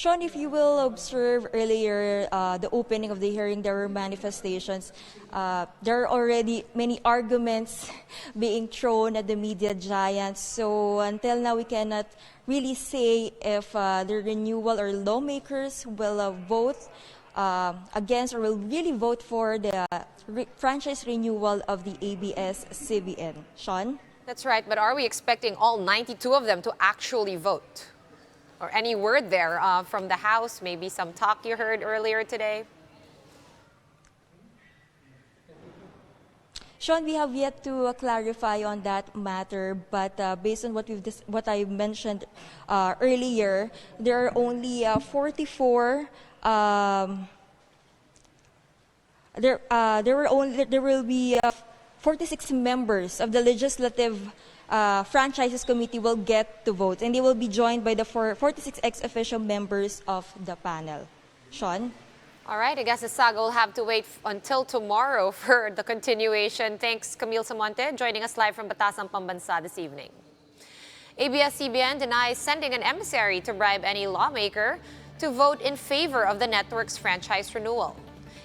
Sean, if you will observe earlier the opening of the hearing, there were manifestations. There are already many arguments being thrown at the media giants. So until now, we cannot really say if the renewal or lawmakers will vote against or will really vote for the franchise renewal of the ABS-CBN. Sean? That's right, but are we expecting all 92 of them to actually vote? Or any word there from the House, maybe some talk you heard earlier today? Sean, we have yet to clarify on that matter, but based on what I mentioned earlier, there are only 44. There will be 46 members of the Legislative Franchises Committee will get to vote, and they will be joined by the 46 ex-officio members of the panel. Sean? All right, I guess the saga will have to wait until tomorrow for the continuation. Thanks, Camille Samonte, joining us live from Batasang Pambansa this evening. ABS-CBN denies sending an emissary to bribe any lawmaker to vote in favor of the network's franchise renewal.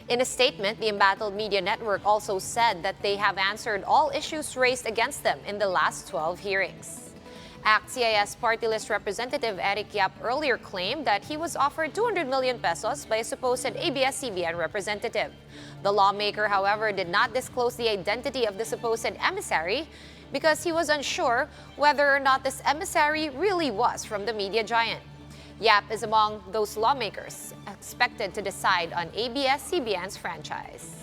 In a statement, the embattled media network also said that they have answered all issues raised against them in the last 12 hearings. ACT-CIS party list representative Eric Yap earlier claimed that he was offered 200 million pesos by a supposed ABS-CBN representative. The lawmaker, however, did not disclose the identity of the supposed emissary because he was unsure whether or not this emissary really was from the media giant. Yap is among those lawmakers expected to decide on ABS-CBN's franchise.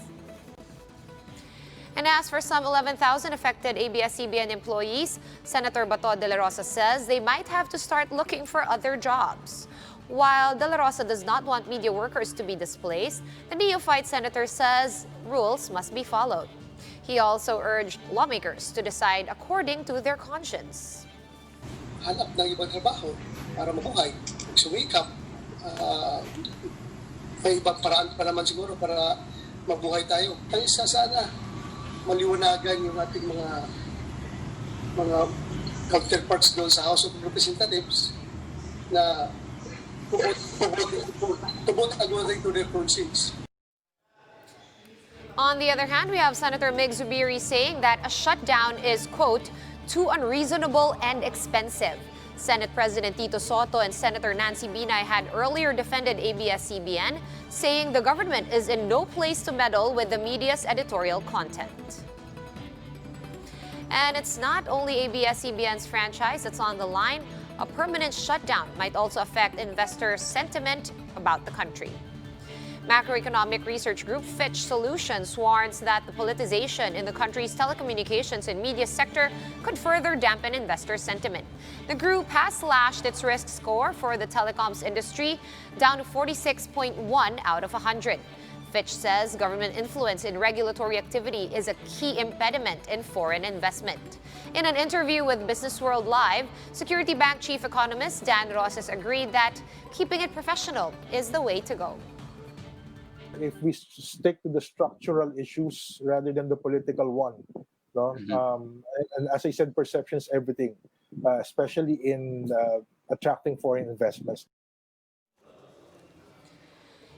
And as for some 11,000 affected ABS-CBN employees, Senator Bato de la Rosa says they might have to start looking for other jobs. While de la Rosa does not want media workers to be displaced, the neophyte senator says rules must be followed. He also urged lawmakers to decide according to their conscience. Hanap ng ibang trabaho para mabuhay, sumikap. May ibang paraan pa naman siguro para mabuhay tayo. Kaya sana maliwanagan yung ating mga counterparts doon sa House of Representatives na to vote according to their conscience. On the other hand, we have Senator Mig Zubiri saying that a shutdown is, quote, too unreasonable and expensive. Senate President Tito Soto and Senator Nancy Binay had earlier defended ABS-CBN, saying the government is in no place to meddle with the media's editorial content. And it's not only ABS-CBN's franchise that's on the line. A permanent shutdown might also affect investor sentiment about the country. Macroeconomic research group Fitch Solutions warns that the politicization in the country's telecommunications and media sector could further dampen investor sentiment. The group has slashed its risk score for the telecoms industry down to 46.1 out of 100. Fitch says government influence in regulatory activity is a key impediment in foreign investment. In an interview with Business World Live, Security Bank Chief Economist Dan Rosas agreed that keeping it professional is the way to go. If we stick to the structural issues rather than the political one, no? And as I said, perceptions everything, especially in attracting foreign investments.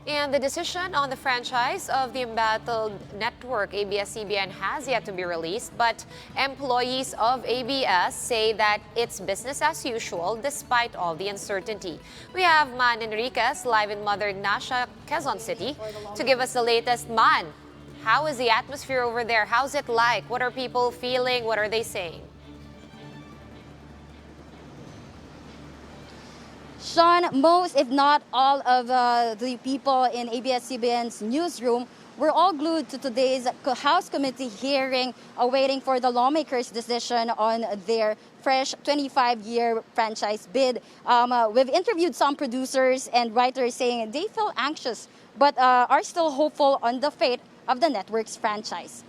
And the decision on the franchise of the embattled network ABS-CBN has yet to be released, but employees of ABS say that it's business as usual despite all the uncertainty. We have Man Enriquez live in Mother Ignacia, Quezon City to give us the latest. Man, how is the atmosphere over there? How's it like? What are people feeling? What are they saying? Sean, most, if not all of the people in ABS-CBN's newsroom were all glued to today's House Committee hearing, awaiting for the lawmakers' decision on their fresh 25-year franchise bid. We've interviewed some producers and writers saying they feel anxious but are still hopeful on the fate of the network's franchise.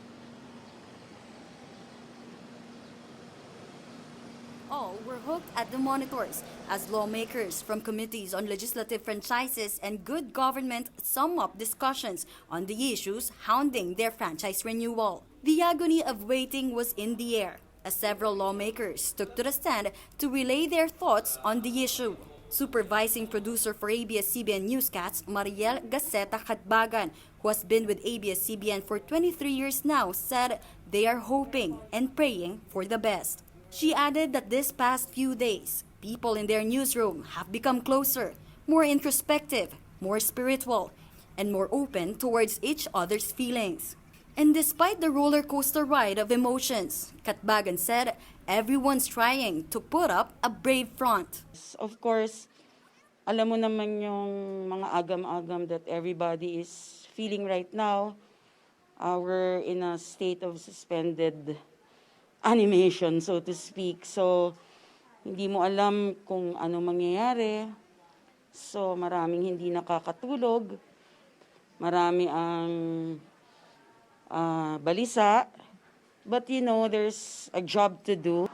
All were hooked at the monitors as lawmakers from committees on legislative franchises and good government sum up discussions on the issues hounding their franchise renewal. The agony of waiting was in the air as several lawmakers took to the stand to relay their thoughts on the issue. Supervising producer for ABS-CBN Newscast, Mariel Gaceta Catbagan, who has been with ABS-CBN for 23 years now, said they are hoping and praying for the best. She added that this past few days, people in their newsroom have become closer, more introspective, more spiritual, and more open towards each other's feelings. And despite the roller coaster ride of emotions, Catbagan said everyone's trying to put up a brave front. Of course, alam mo naman yung mga agam-agam that everybody is feeling right now. We're in a state of suspended animation, so to speak. So, hindi mo alam kung ano mangyayari. So, maraming hindi nakakatulog. Marami ang balisa. But you know, there's a job to do.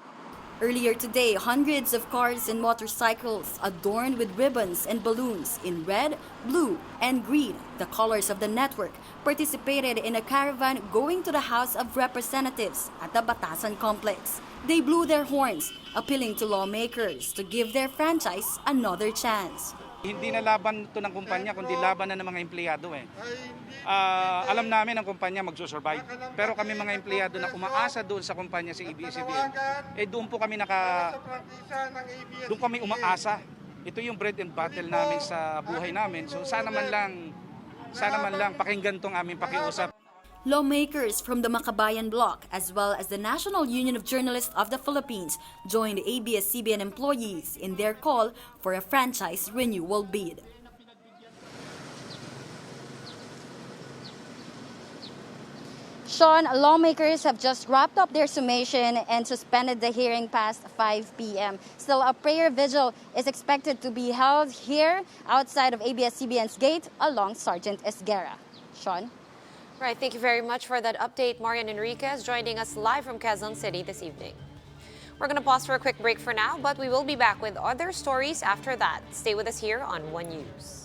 Earlier today, hundreds of cars and motorcycles adorned with ribbons and balloons in red, blue, and green, the colors of the network, participated in a caravan going to the House of Representatives at the Batasan complex. They blew their horns, appealing to lawmakers to give their franchise another chance. Hindi na laban ito ng kumpanya, kundi laban na ng mga empleyado eh. Alam namin ang kumpanya magsusurvive. Pero kami mga empleyado na umaasa doon sa kumpanya si ABS-CBN, doon po kami doon kami umaasa. Ito yung bread and butter namin sa buhay namin. So sana man lang pakinggan tong aming pakiusap. Lawmakers from the Makabayan Bloc, as well as the National Union of Journalists of the Philippines, joined ABS-CBN employees in their call for a franchise renewal bid. Sean, lawmakers have just wrapped up their summation and suspended the hearing past 5 p.m. Still, a prayer vigil is expected to be held here outside of ABS-CBN's gate along Sergeant Esguerra. Sean? Right, thank you very much for that update. Marian Enriquez joining us live from Quezon City this evening. We're going to pause for a quick break for now, but we will be back with other stories after that. Stay with us here on One News.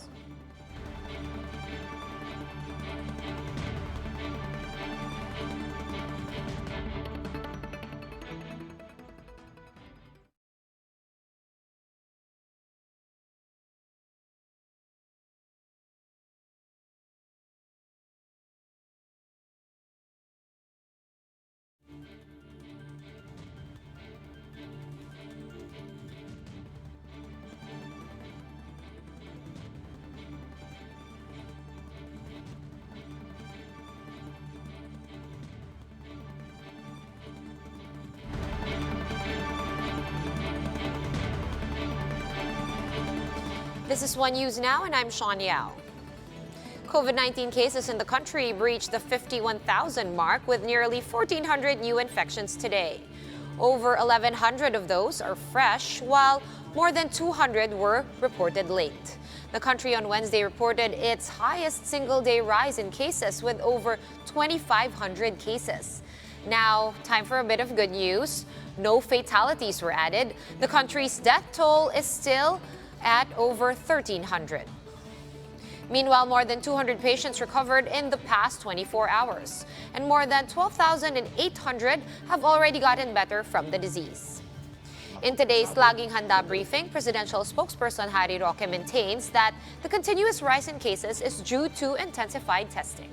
This is One News Now, and I'm Sean Yao. COVID-19 cases in the country breached the 51,000 mark with nearly 1,400 new infections today. Over 1,100 of those are fresh, while more than 200 were reported late. The country on Wednesday reported its highest single-day rise in cases with over 2,500 cases. Now, time for a bit of good news. No fatalities were added. The country's death toll is still at over 1,300. Meanwhile, more than 200 patients recovered in the past 24 hours, and more than 12,800 have already gotten better from the disease. In today's Laging Handa briefing, presidential spokesperson Harry Roque maintains that the continuous rise in cases is due to intensified testing.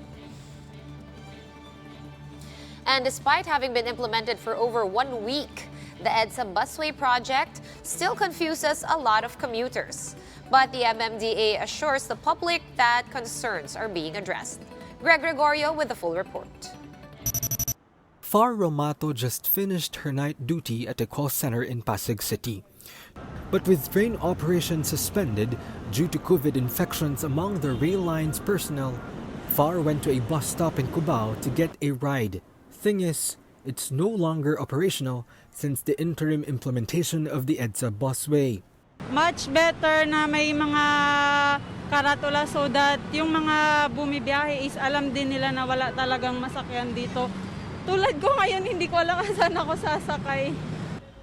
And despite having been implemented for over 1 week, the EDSA busway project still confuses a lot of commuters. But the MMDA assures the public that concerns are being addressed. Greg Gregorio with the full report. Far Romato just finished her night duty at a call center in Pasig City. But with train operations suspended due to COVID infections among the rail line's personnel, Far went to a bus stop in Cubao to get a ride. Thing is, it's no longer operational since the interim implementation of the EDSA busway. Much better na may mga karatula so that yung mga bumibiyahe is alam din nila na wala talagang masakyan dito. Tulad ko ngayon, hindi ko alam saan ako sasakay.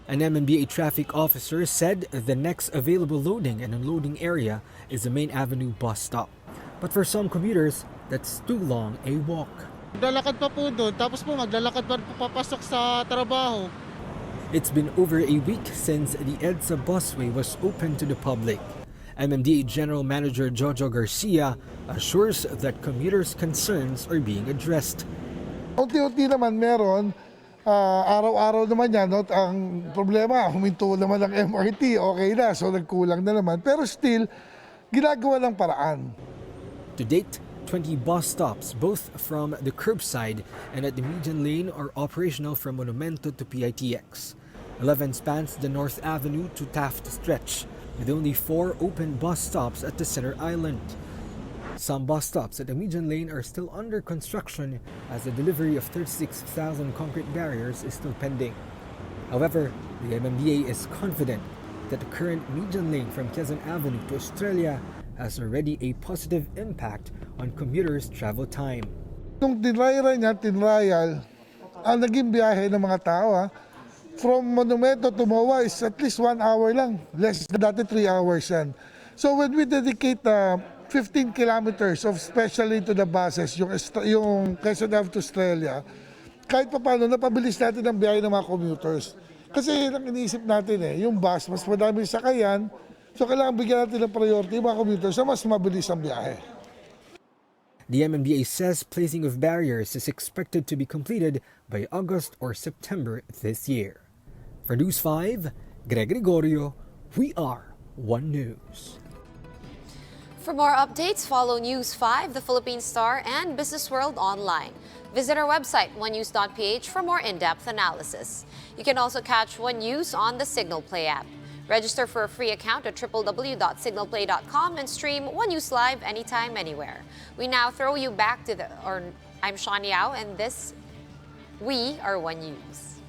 An MMDA traffic officer said the next available loading and unloading area is the Main Avenue bus stop. But for some commuters, that's too long a walk. Maglalakad pa po doon, tapos po maglalakad pa po papasok sa trabaho. It's been over a week since the EDSA busway was open to the public. MMDA General Manager Jojo Garcia assures that commuters' concerns are being addressed. Unti-unti naman meron, araw-araw naman yan. No? Ang problema, huminto naman ang MRT, okay na, so nagkulang na naman. Pero still, ginagawa ng paraan. To date, 20 bus stops, both from the curbside and at the median lane, are operational from Monumento to PITX. 11 spans the North Avenue to Taft stretch, with only 4 open bus stops at the center island. Some bus stops at the median lane are still under construction as the delivery of 36,000 concrete barriers is still pending. However, the MMDA is confident that the current median lane from Quezon Avenue to Australia has already a positive impact on commuters' travel time. Nung tinrayan niya, ang naging biyahe ng mga tao, from Monumento to MOA is at least 1 hour lang. Less than dati 3 hours yan. So when we dedicate 15 kilometers of especially to the buses, yung Quezon Ave to Australia, kahit pa paano napabilis natin ang biyahe ng mga commuters. Kasi ang iniisip natin yung bus, mas madaming sakayan, so kailangan bigyan natin ng priority yung mga commuters na mas mabilis ang biyahe. The MMDA says placing of barriers is expected to be completed by August or September this year. For News 5, Greg Gregorio, we are One News. For more updates, follow News 5, The Philippine Star, and Business World online. Visit our website, onenews.ph, for more in-depth analysis. You can also catch One News on the Signal Play app. Register for a free account at www.signalplay.com and stream One News Live anytime, anywhere. We now throw you back to I'm Sean Yao, and we are One News.